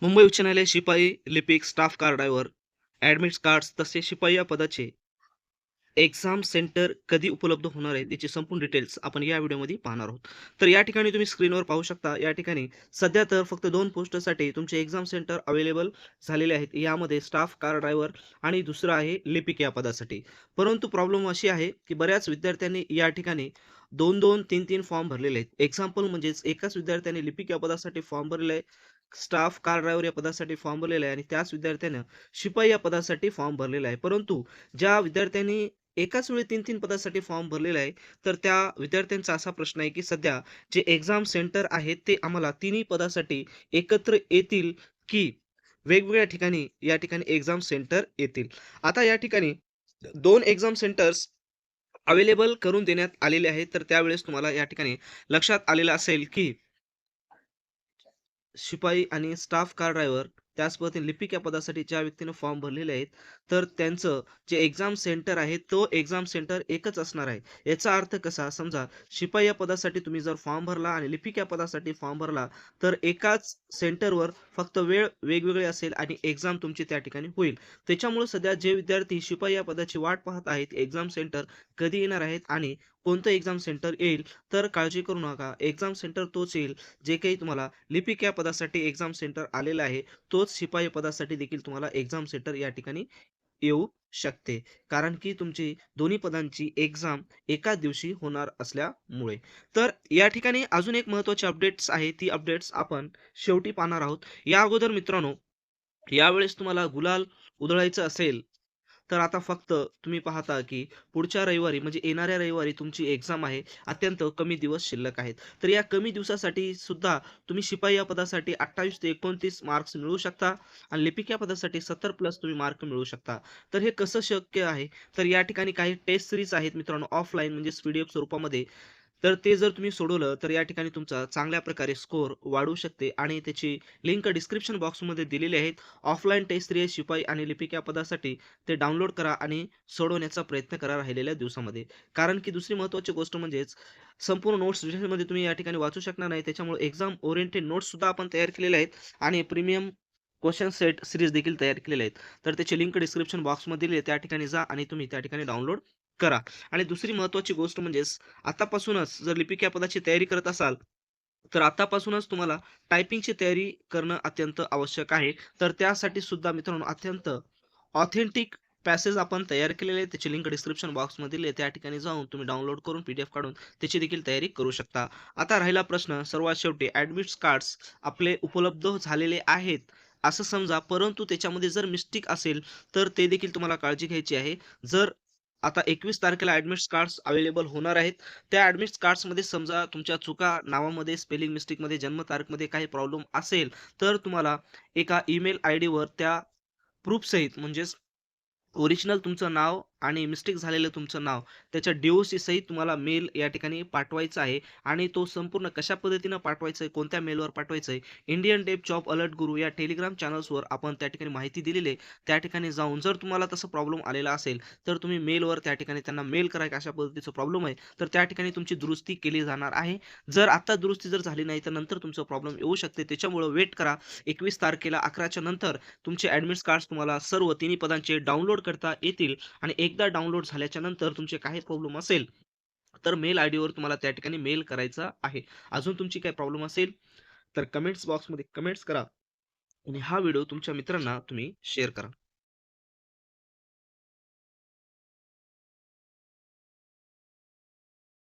मुंबई उच्च न्यायालय शिपाई, लिपिक, staff car driver, admit cards तसे शिपाई या पदाचे एक्झाम सेंटर कधी उपलब्ध होणार आहे त्याची संपूर्ण डिटेल्स आपण या व्हिडिओमध्ये पाहणार आहोत. तर या ठिकाणी तुम्ही स्क्रीनवर पाहू शकता. या ठिकाणी सध्या तर फक्त 2 पोस्टसाठी तुमचे एक्झाम सेंटर अवेलेबल झालेले आहेत. यामध्ये स्टाफ कार ड्रायव्हर आणि दुसरं आहे लिपिक या पदासाठी. परंतु प्रॉब्लेम अशी आहे, की बऱ्याच विद्यार्थ्यांनी या ठिकाणी 2-2, 3-3 फॉर्म भरलेले आहेत. एक्झाम्पल म्हणजेच एकाच विद्यार्थ्याने लिपिक या पदासाठी फॉर्म भरलेला आहे. स्टाफ कार ड्रायव्हर या पदासाठी फॉर्म भरलेला आहे आणि त्याच विद्यार्थ्यानं शिपाई या पदासाठी फॉर्म भरलेला आहे. परंतु ज्या विद्यार्थ्यांनी एकाच वेळी 3-3 पदासाठी फॉर्म भरलेला आहे, तर त्या विद्यार्थ्यांचा असा प्रश्न आहे, की सध्या जे एक्झाम सेंटर आहेत, ते आम्हाला तिन्ही पदासाठी एकत्र येतील, की वेगवेगळ्या ठिकाणी या ठिकाणी एक्झाम सेंटर येतील. आता या ठिकाणी 2 एक्झाम सेंटर्स अवेलेबल करून देण्यात आलेले आहेत. तर त्यावेळेस तुम्हाला या ठिकाणी लक्षात आलेलं असेल, की शिपाई आणि स्टाफ कार ड्रायव्हर त्याच पद्धतीने लिपिक या पदासाठी ज्या व्यक्तीने फॉर्म भरलेले आहेत, तर त्यांचं जे एक्झाम सेंटर आहे, तो एक्झाम सेंटर एकच असणार आहे. याचा अर्थ कसा? समजा शिपाई या पदासाठी तुम्ही जर फॉर्म भरला आणि लिपिक या पदासाठी फॉर्म भरला, तर एकाच सेंटरवर फक्त वेळ वेगवेगळी असेल आणि एक्झाम तुमची त्या ठिकाणी होईल. त्याच्यामुळे सध्या जे विद्यार्थी शिपाई या पदाची वाट पाहत आहेत, एक्झाम सेंटर कधी येणार आहेत आणि कोणतं एक्झाम सेंटर येईल, तर काळजी करू नका. एक्झाम सेंटर तोच येईल, जे काही तुम्हाला लिपिक या पदासाठी एक्झाम सेंटर आलेलं आहे, तोच शिपाई पदासाठी देखील तुम्हाला एक्झाम सेंटर या ठिकाणी येऊ शकते. कारण की तुमची दोन्ही पदांची एक्झाम एकाच दिवशी होणार असल्यामुळे. तर या ठिकाणी अजून एक महत्त्वाची अपडेट्स आहे, ती अपडेट्स आपण शेवटी पाहणार आहोत. या अगोदर मित्रांनो, यावेळेस तुम्हाला गुलाल उधळायचं असेल, तर आता फक्त तुम्ही पाहता, की पुढच्या रविवारी म्हणजे येणाऱ्या रविवारी तुमची एक्झाम आहे. अत्यंत कमी दिवस शिल्लक आहेत. तर या कमी दिवसासाठी सुद्धा तुम्ही शिपाई या पदासाठी 28 ते 29 मार्क्स मिळवू शकता आणि लिपिक या पदासाठी 70 प्लस तुम्ही मार्क मिळवू शकता. तर हे कसं शक्य आहे? तर या ठिकाणी काही टेस्ट सीरीज आहेत मित्रांनो, ऑफलाईन म्हणजेच पी स्वरूपामध्ये. तर ते जर तुम्ही सोडवलं, तर या ठिकाणी तुमचा चांगल्या प्रकारे स्कोर वाढू शकते आणि त्याची लिंक डिस्क्रिप्शन बॉक्समध्ये दिलेली आहेत. ऑफलाईन टेस्ट सीरीज शिपाई आणि लिपिक या पदासाठी ते डाउनलोड करा आणि सोडवण्याचा प्रयत्न करा राहिलेल्या दिवसामध्ये. कारण की दुसरी महत्त्वाची गोष्ट म्हणजेच संपूर्ण नोट्स डिटेलमध्ये तुम्ही या ठिकाणी वाचू शकणार नाही. त्याच्यामुळे एक्झाम ओरिएंटेड नोट्ससुद्धा आपण तयार केलेले आहेत आणि प्रीमियम क्वेश्चन सेट सीरीज देखील तयार केलेले आहेत. तर त्याची लिंक डिस्क्रिप्शन बॉक्समध्ये दिली आहे. त्या ठिकाणी जा आणि तुम्ही त्या ठिकाणी डाउनलोड करा. आणि दुसरी महत्त्वाची गोष्ट म्हणजेच आतापासूनच जर लिपिक या पदाची तयारी करत असाल, तर आतापासूनच तुम्हाला टायपिंगची तयारी करणं अत्यंत आवश्यक आहे. तर त्यासाठी सुद्धा मित्रांनो अत्यंत ऑथेंटिक पॅसेज आपण तयार केलेले आहेत. त्याची लिंक डिस्क्रिप्शन बॉक्समध्ये दिली आहे. त्या ठिकाणी जाऊन तुम्ही डाउनलोड करून पी-डी-एफ काढून त्याची देखील तयारी करू शकता. आता राहिला प्रश्न सर्वात शेवटी ॲडमिट कार्ड्स आपले उपलब्ध झालेले आहेत, असं समजा. परंतु त्याच्यामध्ये जर मिस्टेक असेल, तर ते देखील तुम्हाला काळजी घ्यायची आहे. जर आता 21 तारखेला ॲडमिट कार्ड्स अवेलेबल होणार आहेत. त्या ॲडमिट कार्ड्समध्ये समजा तुमच्या चुका नावामध्ये, स्पेलिंग मिस्टेकमध्ये, जन्मतारीखमध्ये काही प्रॉब्लेम असेल, तर तुम्हाला एका ईमेल आयडीवर त्या प्रूफसहित म्हणजेच ओरिजिनल तुमचं नाव आणि मिस्टेक झालेलं तुमचं नाव, त्याच्या डी-ओ-सी सहित तुम्हाला मेल या ठिकाणी पाठवायचा आहे आणि तो संपूर्ण कशा पद्धतीनं पाठवायचा आहे, कोणत्या मेलवर पाठवायचं आहे, इंडियन डेप जॉब अलर्ट गुरु या टेलिग्राम चॅनल्सवर आपण त्या ठिकाणी माहिती दिलेली आहे. त्या ठिकाणी जाऊन जर तुम्हाला तसा प्रॉब्लेम आलेला असेल, तर तुम्ही मेलवर त्या ठिकाणी त्यांना मेल करा, की अशा पद्धतीचा प्रॉब्लेम आहे. तर त्या ठिकाणी तुमची दुरुस्ती केली जाणार आहे. जर आता दुरुस्ती जर झाली नाही, तर नंतर तुमचा प्रॉब्लेम येऊ शकते. त्याच्यामुळं वेट करा. 21 तारखेला 11च्या नंतर तुमचे ॲडमिट कार्ड्स तुम्हाला सर्व तिन्ही पदांचे डाउनलोड करता येतील आणि एकदा डाउनलोड झाल्याच्या नंतर तुमचे काही प्रॉब्लेम असेल, तर मेल आयडीवर तुम्हाला त्या ठिकाणी मेल करायचा आहे. अजून तुमची काही प्रॉब्लेम असेल, तर कमेंट्स बॉक्समध्ये कमेंट्स करा आणि हा व्हिडिओ तुमच्या मित्रांना तुम्ही शेअर करा.